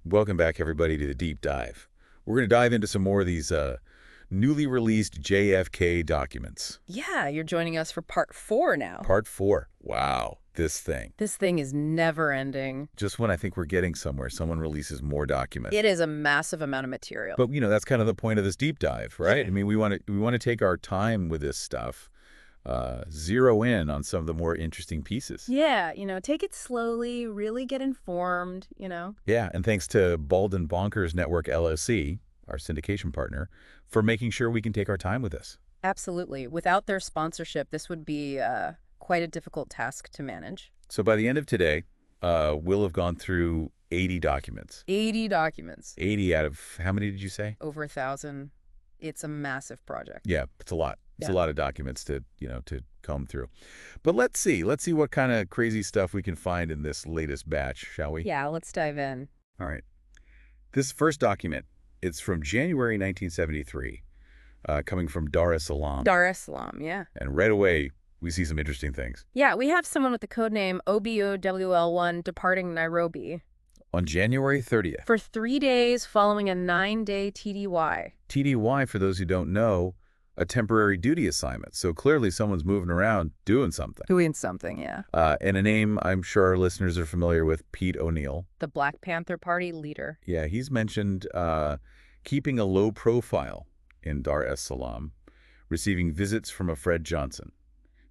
Welcome back, everybody, to the Deep Dive. We're going to dive into some more of these newly released JFK documents. Yeah, you're joining us for part 4 now. Part 4. Wow, this thing. This thing is never ending. Just when I think we're getting somewhere, someone releases more documents. It is a massive amount of material. But, that's kind of the point of this deep dive, right? I mean, we want to take our time with this stuff, zero in on some of the more interesting pieces. Yeah, take it slowly, really get informed. Yeah, and thanks to Bald and Bonkers Network LLC, our syndication partner, for making sure we can take our time with this. Absolutely. Without their sponsorship, this would be quite a difficult task to manage. So by the end of today, we'll have gone through 80 documents. 80 documents. 80 out of, how many did you say? Over 1,000. It's a massive project. Yeah, it's a lot. It's a lot of documents to comb through. But let's see what kind of crazy stuff we can find in this latest batch, shall we? Yeah, let's dive in. All right. This first document, it's from January 1973, coming from Dar es Salaam. Dar es Salaam, yeah. And right away, we see some interesting things. Yeah, we have someone with the codename OBOWL1 departing Nairobi. On January 30th. For 3 days following a 9-day TDY. TDY, for those who don't know, a temporary duty assignment. So clearly someone's moving around doing something. Doing something, yeah. And a name I'm sure our listeners are familiar with, Pete O'Neill. The Black Panther Party leader. Yeah, he's mentioned keeping a low profile in Dar es Salaam, receiving visits from a Fred Johnson.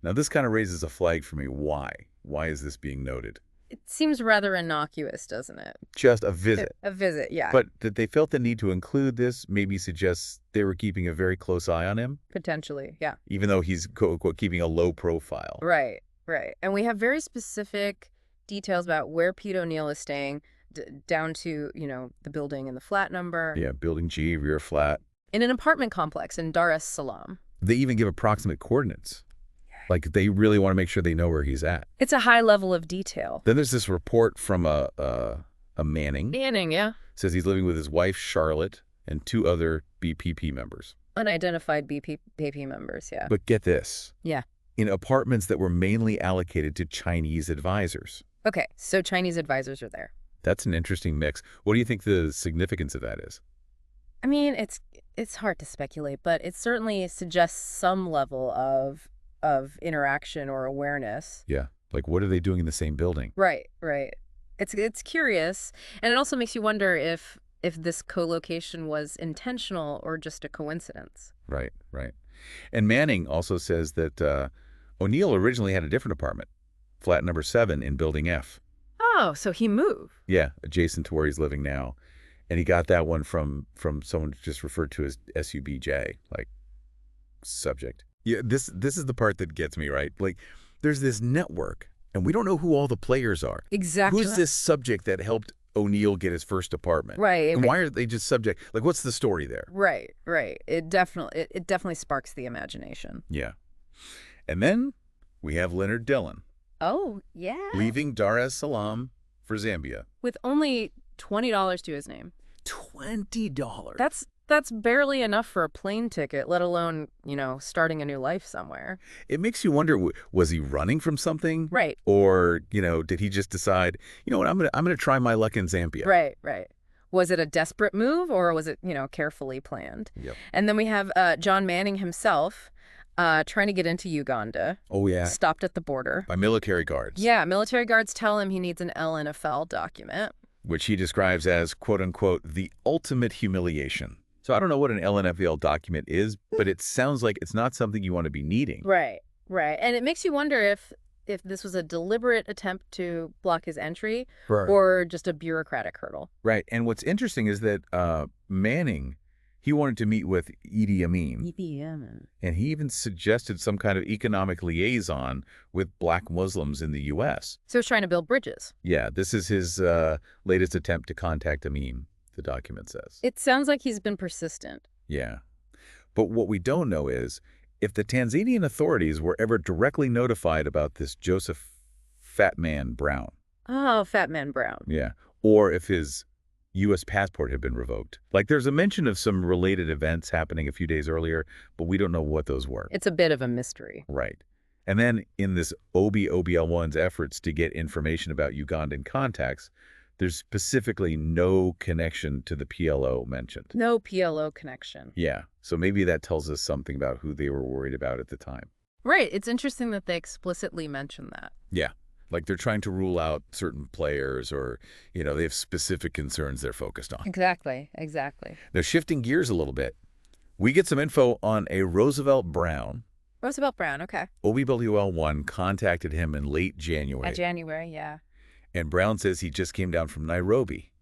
Now, this kind of raises a flag for me. Why? Why is this being noted? It seems rather innocuous, doesn't it? Just a visit. A visit, yeah. But that they felt the need to include this maybe suggests they were keeping a very close eye on him. Potentially, yeah. Even though he's, quote, unquote, keeping a low profile. Right, right. And we have very specific details about where Pete O'Neill is staying, down to, the building and the flat number. Yeah, building G, rear flat. In an apartment complex in Dar es Salaam. They even give approximate coordinates. Like, they really want to make sure they know where he's at. It's a high level of detail. Then there's this report from a Manning. Manning, yeah. Says he's living with his wife, Charlotte, and 2 other BPP members. Unidentified BPP members, yeah. But get this. Yeah. In apartments that were mainly allocated to Chinese advisors. Okay, so Chinese advisors are there. That's an interesting mix. What do you think the significance of that is? I mean, it's hard to speculate, but it certainly suggests some level of interaction or awareness. Yeah. Like, what are they doing in the same building? Right, right. It's curious. And it also makes you wonder if this co-location was intentional or just a coincidence. Right, right. And Manning also says that O'Neill originally had a different apartment, flat number 7 in building F. Oh, so he moved. Yeah, adjacent to where he's living now. And he got that one from someone just referred to as SUBJ, like subject. Yeah, this is the part that gets me, right? Like, there's this network, and we don't know who all the players are. Exactly. Who's this subject that helped O'Neill get his first apartment? Right. And why are they just subject? Like, what's the story there? Right, right. It definitely sparks the imagination. Yeah. And then we have Leonard Dillon. Oh, yeah. Leaving Dar es Salaam for Zambia. With only $20 to his name. $20. That's barely enough for a plane ticket, let alone, starting a new life somewhere. It makes you wonder, was he running from something? Right. Or, did he just decide, what, I'm gonna try my luck in Zambia? Right, right. Was it a desperate move or was it, carefully planned? Yep. And then we have John Manning himself trying to get into Uganda. Oh, yeah. Stopped at the border. By military guards. Yeah, military guards tell him he needs an LNFL document. Which he describes as, quote unquote, the ultimate humiliation. So I don't know what an LNFL document is, but it sounds like it's not something you want to be needing. Right, right. And it makes you wonder if this was a deliberate attempt to block his entry or just a bureaucratic hurdle. Right. And what's interesting is that Manning, he wanted to meet with Idi Amin. And he even suggested some kind of economic liaison with black Muslims in the U.S. So he's trying to build bridges. Yeah, this is his latest attempt to contact Amin, the document says. It sounds like he's been persistent. Yeah. But what we don't know is if the Tanzanian authorities were ever directly notified about this Joseph Fat Man Brown. Oh, Fat Man Brown. Yeah. Or if his U.S. passport had been revoked. Like, there's a mention of some related events happening a few days earlier, but we don't know what those were. It's a bit of a mystery. Right. And then in this OBOBL1's efforts to get information about Ugandan contacts, There's specifically no connection to the PLO mentioned. No PLO connection. Yeah, so maybe that tells us something about who they were worried about at the time. Right. It's interesting that they explicitly mention that. Yeah, like they're trying to rule out certain players or, they have specific concerns they're focused on. Exactly. Exactly. Now, shifting gears a little bit, we get some info on a Roosevelt Brown. Roosevelt Brown. Okay. OBWL1 contacted him in late January. January. Yeah. And Brown says he just came down from Nairobi.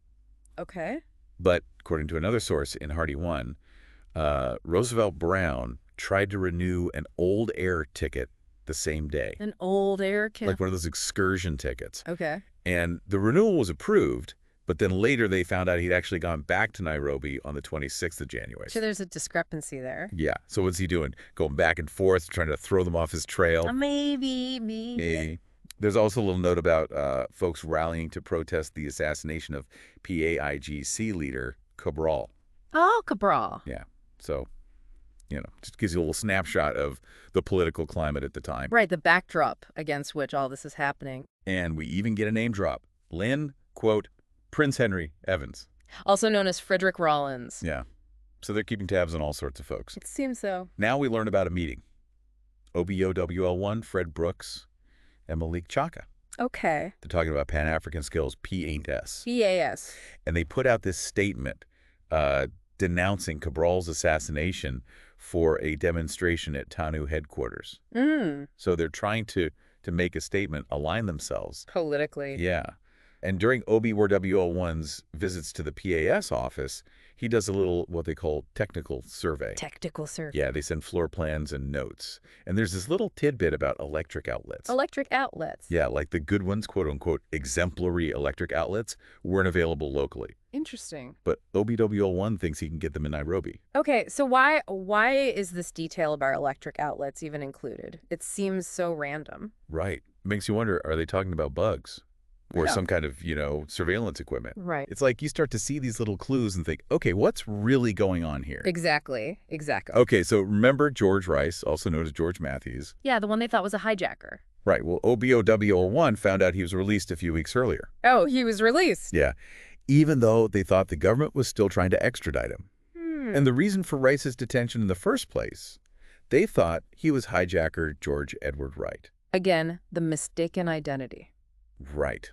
Okay. But according to another source in Hardy 1, Roosevelt Brown tried to renew an old air ticket the same day. An old air kit. Like one of those excursion tickets. Okay. And the renewal was approved, but then later they found out he'd actually gone back to Nairobi on the 26th of January. So there's a discrepancy there. Yeah. So what's he doing? Going back and forth, trying to throw them off his trail? Maybe. There's also a little note about folks rallying to protest the assassination of PAIGC leader Cabral. Oh, Cabral. Yeah. So, just gives you a little snapshot of the political climate at the time. Right, the backdrop against which all this is happening. And we even get a name drop. Lynn, quote, Prince Henry Evans. Also known as Frederick Rollins. Yeah. So they're keeping tabs on all sorts of folks. It seems so. Now we learn about a meeting. OBOWL1, Fred Brooks, and Malik Chaka. Okay. They're talking about Pan-African skills, PAS. PAS. And they put out this statement denouncing Cabral's assassination for a demonstration at TANU headquarters. So they're trying to make a statement, align themselves. Politically. Yeah. And during OBWL1's visits to the PAS office, he does a little, what they call technical survey. Technical survey. Yeah, they send floor plans and notes. And there's this little tidbit about electric outlets. Electric outlets. Yeah, like the good ones, quote unquote, exemplary electric outlets weren't available locally. Interesting. But OBWL1 thinks he can get them in Nairobi. Okay, so why is this detail about electric outlets even included? It seems so random. Right. Makes you wonder, are they talking about bugs? Or some kind of, surveillance equipment. Right. It's like you start to see these little clues and think, okay, what's really going on here? Exactly. Okay, so remember George Rice, also known as George Matthews? Yeah, the one they thought was a hijacker. Right. Well, OBOWL1 found out he was released a few weeks earlier. Oh, he was released. Yeah. Even though they thought the government was still trying to extradite him. And the reason for Rice's detention in the first place, they thought he was hijacker George Edward Wright. Again, the mistaken identity. Right.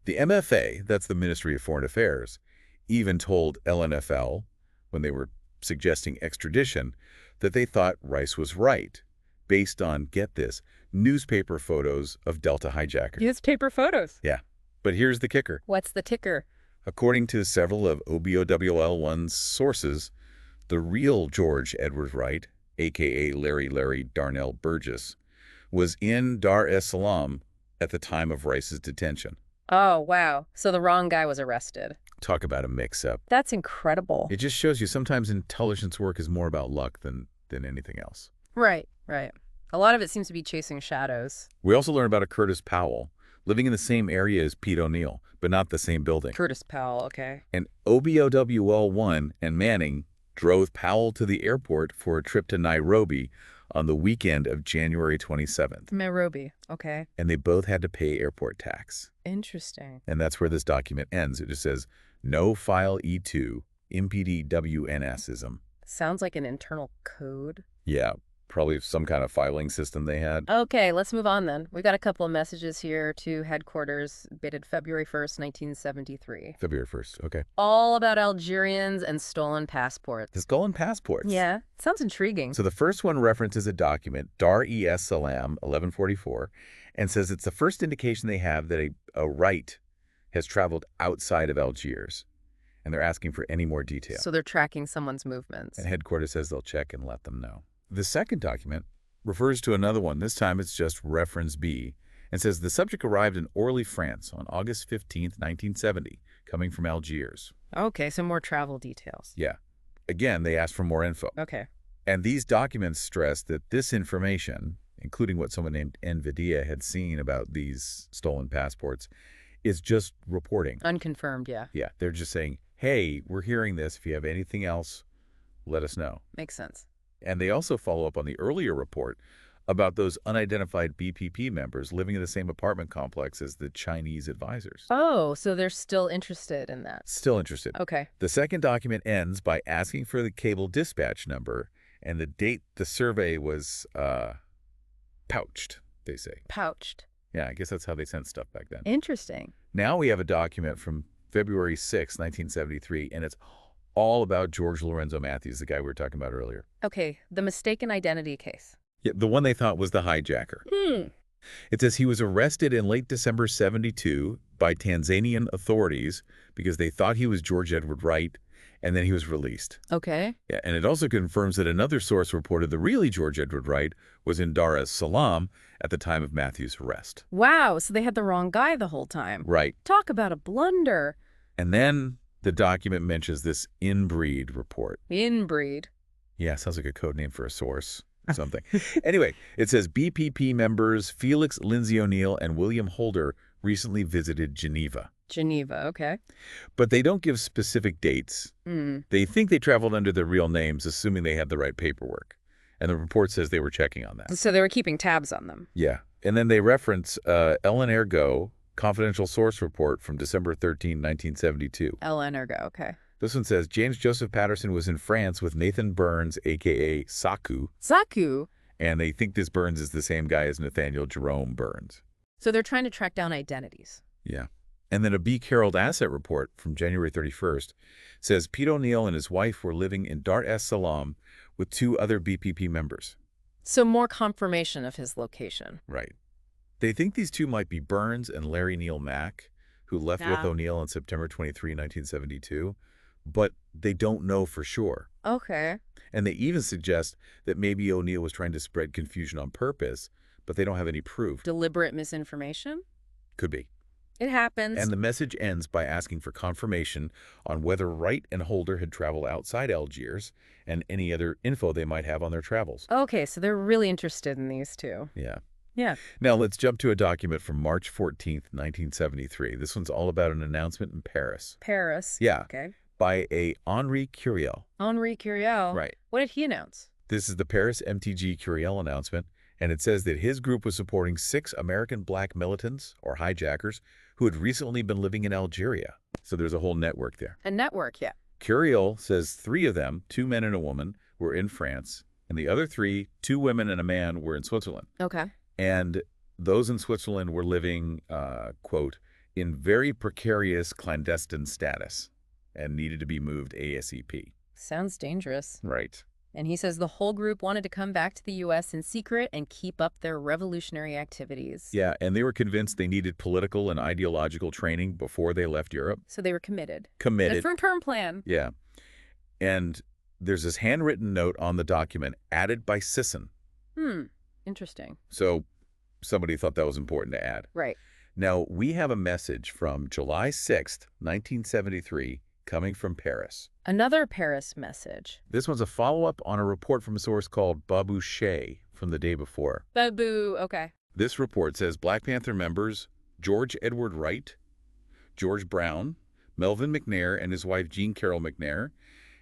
The MFA, that's the Ministry of Foreign Affairs, even told LNFL, when they were suggesting extradition, that they thought Rice was right, based on, get this, newspaper photos of Delta hijackers. Newspaper photos. Yeah. But here's the kicker. What's the ticker? According to several of OBOWL1's sources, the real George Edward Wright, a.k.a. Larry Darnell Burgess, was in Dar es Salaam at the time of Rice's detention. Oh, wow. So the wrong guy was arrested. Talk about a mix-up. That's incredible. It just shows you sometimes intelligence work is more about luck than anything else. Right. A lot of it seems to be chasing shadows. We also learn about a Curtis Powell, living in the same area as Pete O'Neill, but not the same building. Curtis Powell, okay. And OBOWL1 and Manning drove Powell to the airport for a trip to Nairobi on the weekend of January 27th. Nairobi, okay. And they both had to pay airport tax. Interesting. And that's where this document ends. It just says, no file E2, impd WNSism. Sounds like an internal code. Yeah, probably some kind of filing system they had. Okay, let's move on then. We got a couple of messages here to headquarters dated February 1st, 1973. February 1st, okay. All about Algerians and stolen passports. The stolen passports. Yeah, sounds intriguing. So the first one references a document, Dar es Salaam 1144, and says it's the first indication they have that a Wright has traveled outside of Algiers. And they're asking for any more detail. So they're tracking someone's movements. And headquarters says they'll check and let them know. The second document refers to another one. This time it's just reference B and says the subject arrived in Orly, France on August 15th, 1970, coming from Algiers. Okay, so more travel details. Yeah. Again, they asked for more info. Okay. And these documents stress that this information, including what someone named NVIDIA had seen about these stolen passports, is just reporting. Unconfirmed, yeah. Yeah, they're just saying, hey, we're hearing this. If you have anything else, let us know. Makes sense. And they also follow up on the earlier report about those unidentified BPP members living in the same apartment complex as the Chinese advisors. Oh, so they're still interested in that. Still interested. Okay. The second document ends by asking for the cable dispatch number and the date the survey was pouched, they say. Pouched. Yeah, I guess that's how they sent stuff back then. Interesting. Now we have a document from February 6, 1973, and it's all about George Lorenzo Matthews, the guy we were talking about earlier. Okay, the mistaken identity case. Yeah, the one they thought was the hijacker. Hmm. It says he was arrested in late December 72 by Tanzanian authorities because they thought he was George Edward Wright, and then he was released. Okay. Yeah, and it also confirms that another source reported the really George Edward Wright was in Dar es Salaam at the time of Matthews' arrest. Wow, so they had the wrong guy the whole time. Right. Talk about a blunder. And then the document mentions this inbreed report. Inbreed. Yeah, sounds like a code name for a source. Something. Anyway, it says BPP members Felix Lindsay O'Neill and William Holder recently visited Geneva. Geneva, okay. But they don't give specific dates. They think they traveled under their real names, assuming they had the right paperwork. And the report says they were checking on that. So they were keeping tabs on them. Yeah. And then they reference Ellen Ergo, confidential source report from December 13, 1972. Ellen Ergo, okay. This one says James Joseph Patterson was in France with Nathan Burns, a.k.a. Saku. Saku. And they think this Burns is the same guy as Nathaniel Jerome Burns. So they're trying to track down identities. Yeah. And then a B. Carroll asset report from January 31st says Pete O'Neill and his wife were living in Dar es Salaam with 2 other BPP members. So more confirmation of his location. Right. They think these 2 might be Burns and Larry Neal Mack, who left with O'Neill on September 23, 1972, but they don't know for sure. Okay. And they even suggest that maybe O'Neill was trying to spread confusion on purpose, but they don't have any proof. Deliberate misinformation? Could be. It happens. And the message ends by asking for confirmation on whether Wright and Holder had traveled outside Algiers and any other info they might have on their travels. Okay, so they're really interested in these 2. Yeah. Yeah. Now let's jump to a document from March 14th, 1973. This one's all about an announcement in Paris. Paris. Yeah. Okay. By a Henri Curiel. Henri Curiel. Right. What did he announce? This is the Paris MTG Curiel announcement, and it says that his group was supporting 6 American black militants, or hijackers, who had recently been living in Algeria. So there's a whole network there. A network, yeah. Curiel says 3 of them, 2 men and a woman, were in France, and the other 3, 2 women and a man, were in Switzerland. Okay. And those in Switzerland were living, quote, in very precarious clandestine status and needed to be moved ASAP. Sounds dangerous. Right. And he says the whole group wanted to come back to the U.S. in secret and keep up their revolutionary activities. Yeah, and they were convinced they needed political and ideological training before they left Europe. So they were committed. Committed. A firm plan. Yeah. And there's this handwritten note on the document added by Sisson. Interesting. So somebody thought that was important to add. Right. Now, we have a message from July 6th, 1973, coming from Paris. Another Paris message. This one's a follow-up on a report from a source called Babu Shea from the day before. Babu, okay. This report says Black Panther members George Edward Wright, George Brown, Melvin McNair and his wife Jean Carroll McNair,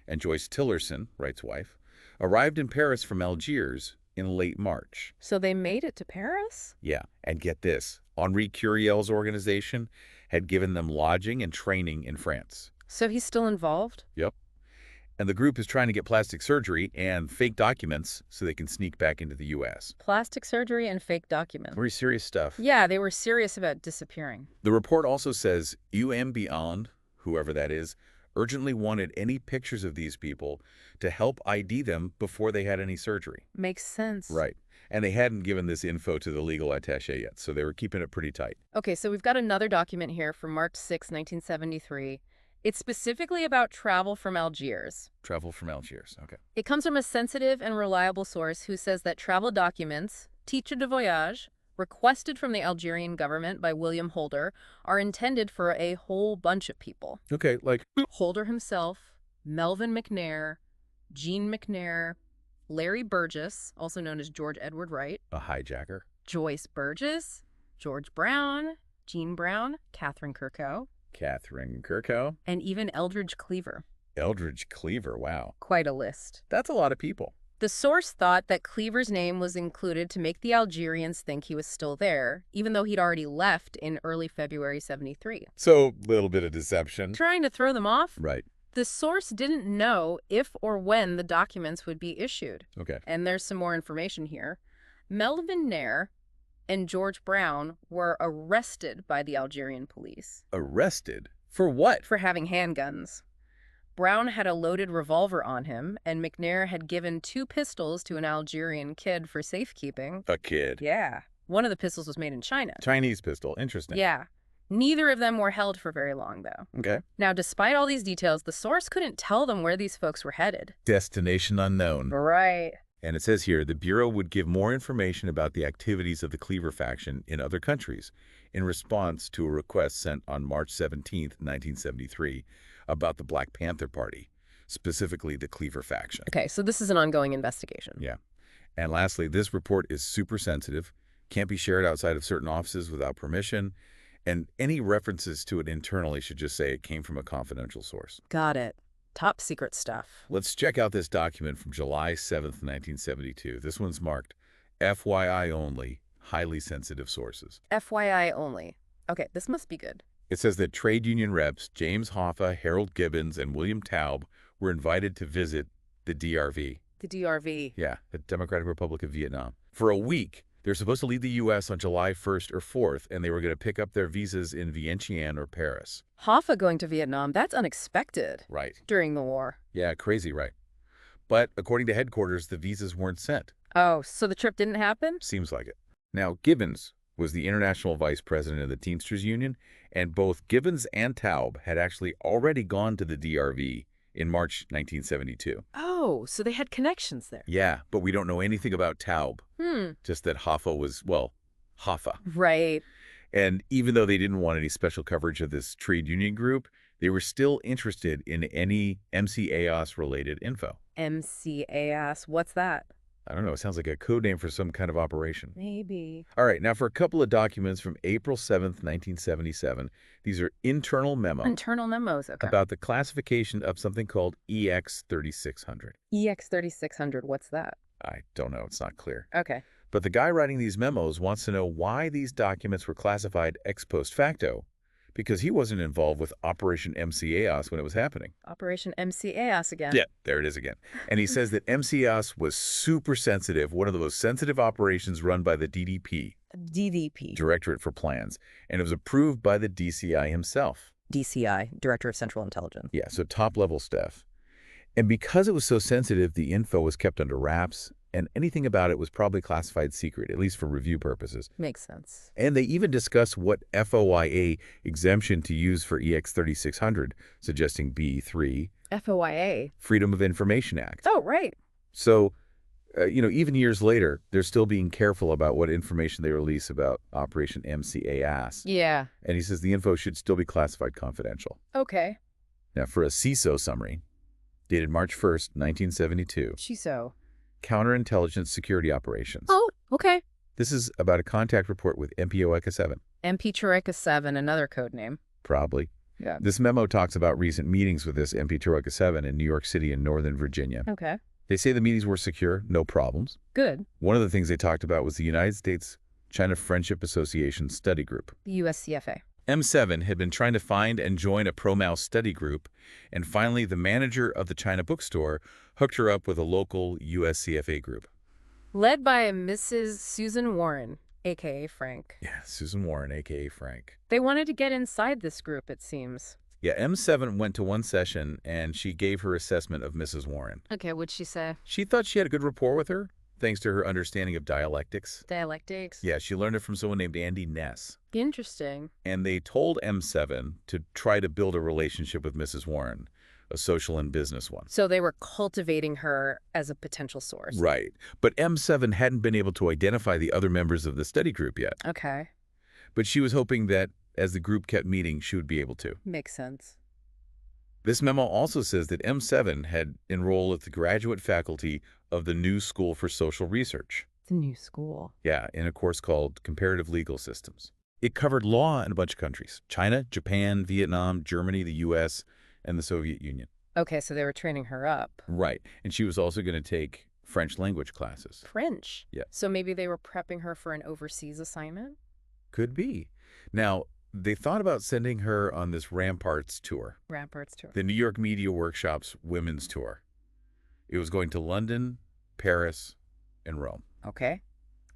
and Joyce Tillerson, Wright's wife, arrived in Paris from Algiers in late March. So they made it to Paris? Yeah, and get this, Henri Curiel's organization had given them lodging and training in France. So he's still involved? Yep. And the group is trying to get plastic surgery and fake documents so they can sneak back into the U.S. Plastic surgery and fake documents. Very serious stuff. Yeah, they were serious about disappearing. The report also says UM Beyond, whoever that is, urgently wanted any pictures of these people to help ID them before they had any surgery. Makes sense. Right. And they hadn't given this info to the legal attaché yet, so they were keeping it pretty tight. Okay, so we've got another document here from March 6, 1973. It's specifically about travel from Algiers. Travel from Algiers, okay. It comes from a sensitive and reliable source who says that travel documents, titre de voyage, requested from the Algerian government by William Holder, are intended for a whole bunch of people. Okay, like... Holder himself, Melvin McNair, Jean McNair, Larry Burgess, also known as George Edward Wright, A hijacker. Joyce Burgess, George Brown, Jean Brown, Catherine Kirkhope, Catherine Kirkhope. and even Eldridge Cleaver. Eldridge Cleaver, wow. Quite a list. That's a lot of people. The source thought that Cleaver's name was included to make the Algerians think he was still there, even though he'd already left in early February 73. So, little bit of deception. Trying to throw them off? Right. The source didn't know if or when the documents would be issued. Okay. And there's some more information here. Melvin Nair and George Brown were arrested by the Algerian police. Arrested? For what? For having handguns. Brown had a loaded revolver on him, and McNair had given 2 pistols to an Algerian kid for safekeeping. A kid. Yeah. One of the pistols was made in China. Chinese pistol. Interesting. Yeah. Neither of them were held for very long, though. Okay. Now, despite all these details, the source couldn't tell them where these folks were headed. Destination unknown. Right. And it says here, the Bureau would give more information about the activities of the Cleaver faction in other countries in response to a request sent on March 17, 1973, about the Black Panther Party, specifically the Cleaver faction. Okay, so this is an ongoing investigation. Yeah. And lastly, this report is super sensitive, can't be shared outside of certain offices without permission, and any references to it internally should just say it came from a confidential source. Got it. Top secret stuff. Let's check out this document from July 7th, 1972. This one's marked FYI only, highly sensitive sources. FYI only. Okay, this must be good. It says that trade union reps James Hoffa, Harold Gibbons, and William Taub were invited to visit the DRV. The DRV. Yeah, the Democratic Republic of Vietnam. For a week, they're supposed to leave the U.S. on July 1st or 4th, and they were going to pick up their visas in Vientiane or Paris. Hoffa going to Vietnam, that's unexpected. Right. During the war. Yeah, crazy, right? But according to headquarters, the visas weren't sent. Oh, so the trip didn't happen? Seems like it. Now, Gibbons was the international vice president of the Teamsters Union, and both Gibbons and Taub had actually already gone to the DRV in March 1972. Oh, so they had connections there. Yeah, but we don't know anything about Taub. Just that Hoffa was, well, Hoffa. Right. And even though they didn't want any special coverage of this trade union group, they were still interested in any MCAOS-related info. MCAOS, what's that? I don't know, it sounds like a code name for some kind of operation. Maybe. All right, now for a couple of documents from April 7th, 1977. These are internal memos. Internal memos, okay. About the classification of something called EX3600. EX3600, what's that? I don't know, it's not clear. Okay. But the guy writing these memos wants to know why these documents were classified ex post facto, because he wasn't involved with Operation MCAOS when it was happening. Operation MCAOS again. Yeah, there it is again. And he says that MCAOS was super sensitive, one of the most sensitive operations run by the DDP. DDP. Directorate for Plans. And it was approved by the DCI himself. DCI, Director of Central Intelligence. Yeah, so top-level staff. And because it was so sensitive, the info was kept under wraps, and anything about it was probably classified secret, at least for review purposes. Makes sense. And they even discuss what FOIA exemption to use for EX3600, suggesting B3. FOIA? Freedom of Information Act. Oh, right. So, even years later, they're still being careful about what information they release about Operation MCAOS. Yeah. And he says the info should still be classified confidential. Okay. Now, for a CISO summary, dated March 1st, 1972. CISO. Counterintelligence Security Operations. Oh, okay. This is about a contact report with MPOECA-7. MP-Troika-7, another code name. Probably. Yeah. This memo talks about recent meetings with this MP-Troika-7 in New York City and Northern Virginia. Okay. They say the meetings were secure, no problems. Good. One of the things they talked about was the United States-China Friendship Association Study Group. The USCFA. M7 had been trying to find and join a pro-Mao study group, and finally the manager of the China bookstore hooked her up with a local USCFA group. Led by Mrs. Susan Warren, a.k.a. Frank. Yeah, Susan Warren, a.k.a. Frank. They wanted to get inside this group, it seems. Yeah, M7 went to one session, and she gave her assessment of Mrs. Warren. Okay, what'd she say? She thought she had a good rapport with her, thanks to her understanding of dialectics. Dialectics? Yeah, she learned it from someone named Andy Ness. Interesting. And they told M7 to try to build a relationship with Mrs. Warren, a social and business one. So they were cultivating her as a potential source. Right. But M7 hadn't been able to identify the other members of the study group yet. Okay. But she was hoping that as the group kept meeting, she would be able to. Makes sense. This memo also says that M7 had enrolled at the graduate faculty of the New School for Social Research. The new school. Yeah, in a course called Comparative Legal Systems. It covered law in a bunch of countries: China, Japan, Vietnam, Germany, the U.S., and the Soviet Union. Okay, so they were training her up. Right. And she was also going to take French language classes. French? Yeah. So maybe they were prepping her for an overseas assignment? Could be. Now, they thought about sending her on this Ramparts tour, Ramparts tour. the New York Media Workshop's women's tour. It was going to London, Paris, and Rome. Okay.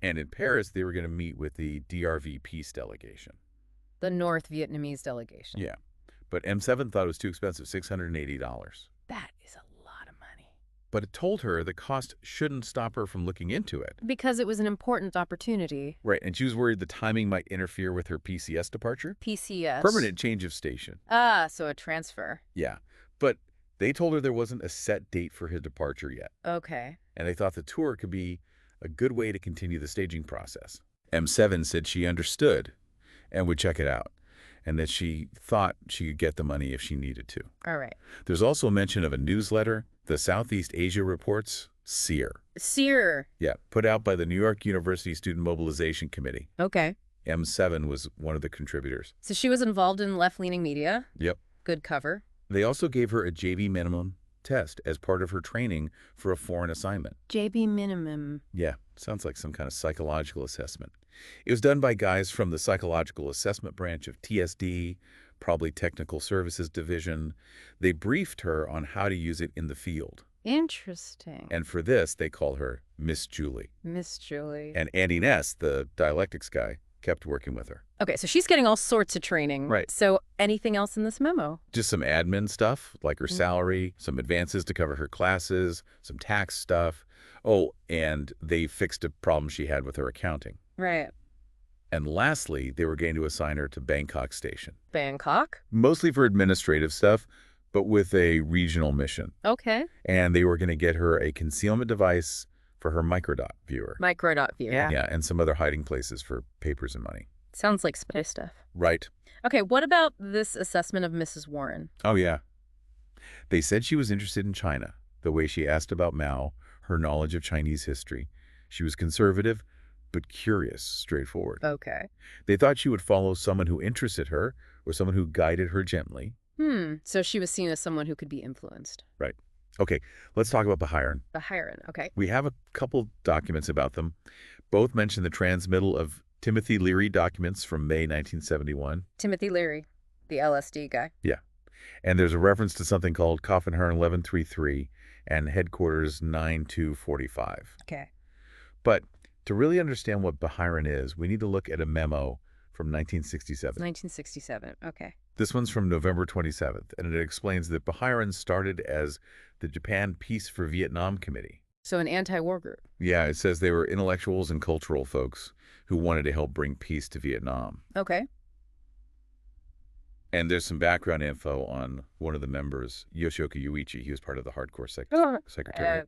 And in Paris, they were going to meet with the DRV peace delegation. The North Vietnamese delegation. Yeah. But M7 thought it was too expensive, $680. That is a lot of money. But it told her the cost shouldn't stop her from looking into it. Because it was an important opportunity. Right, and she was worried the timing might interfere with her PCS departure. PCS. Permanent change of station. Ah, so a transfer. Yeah, but they told her there wasn't a set date for her departure yet. Okay. And they thought the tour could be a good way to continue the staging process. M7 said she understood and would check it out, and that she thought she could get the money if she needed to. All right. There's also a mention of a newsletter, the Southeast Asia Reports, SEER. SEER. Yeah, put out by the New York University Student Mobilization Committee. Okay. M7 was one of the contributors. So she was involved in left-leaning media. Yep. Good cover. They also gave her a JV minimum test as part of her training for a foreign assignment. JB minimum. Yeah, sounds like some kind of psychological assessment. It was done by guys from the Psychological Assessment Branch of TSD, probably Technical Services Division. They briefed her on how to use it in the field. Interesting. And for this, they call her Miss Julie. Miss Julie. And Andy Ness, the dialectics guy, kept working with her. Okay, so she's getting all sorts of training. Right. So anything else in this memo? Just some admin stuff, like her salary, some advances to cover her classes, some tax stuff. Oh, and they fixed a problem she had with her accounting. Right. And lastly, they were going to assign her to Bangkok Station. Bangkok? Mostly for administrative stuff, but with a regional mission. Okay. And they were going to get her a concealment device for her microdot viewer. Microdot view. Yeah, and some other hiding places for papers and money. Sounds like spy stuff. Right. Okay, what about this assessment of Mrs. Warren? Oh, yeah. They said she was interested in China, the way she asked about Mao, her knowledge of Chinese history. She was conservative, but curious, straightforward. Okay. They thought she would follow someone who interested her or someone who guided her gently. So she was seen as someone who could be influenced. Right. Okay, let's talk about Bahiran. Bahiran, okay. We have a couple documents about them. Both mention the transmittal of Timothy Leary documents from May 1971. Timothy Leary, the LSD guy. Yeah. And there's a reference to something called Coffin Hearn 1133 and Headquarters 9245. Okay. But to really understand what Bahiran is, we need to look at a memo from 1967. 1967, okay. This one's from November 27th, and it explains that Bahiran started as the Japan Peace for Vietnam Committee. So an anti-war group. Yeah, it says they were intellectuals and cultural folks who wanted to help bring peace to Vietnam. Okay. And there's some background info on one of the members, Yoshioka Yuichi. He was part of the hardcore secretary.